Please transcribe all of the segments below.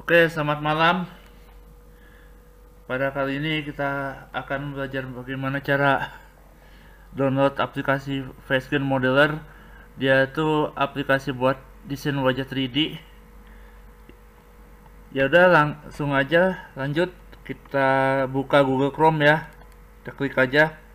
Oke, selamat malam. Pada kali ini kita akan belajar bagaimana cara download aplikasi Facegen Modeler. Dia itu aplikasi buat desain wajah 3D. Ya udah, langsung aja lanjut. Kita buka Google Chrome ya. Kita klik aja.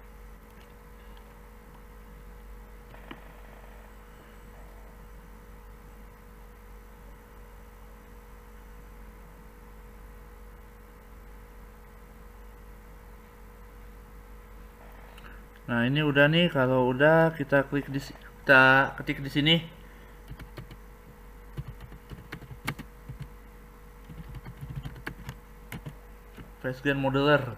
Nah, ini udah nih. Kalau udah kita ketik di sini. Facegen Modeler.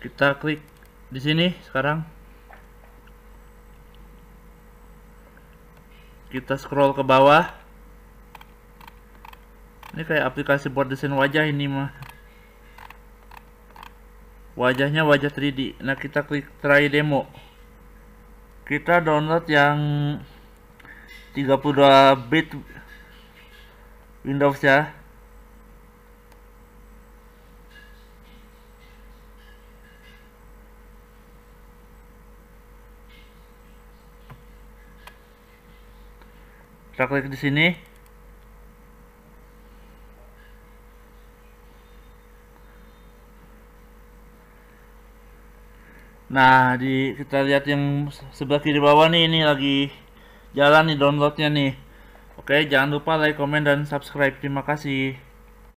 Kita klik di sini sekarang. Kita scroll ke bawah. Ini kayak aplikasi buat desain wajah ini mah. Wajahnya wajah 3D. Nah, kita klik try demo. Kita download yang 32 bit Windows ya. Kita klik di sini. Nah, kita lihat yang sebelah kiri bawah nih, ini lagi jalan nih downloadnya nih. Oke, jangan lupa like, comment, dan subscribe. Terima kasih.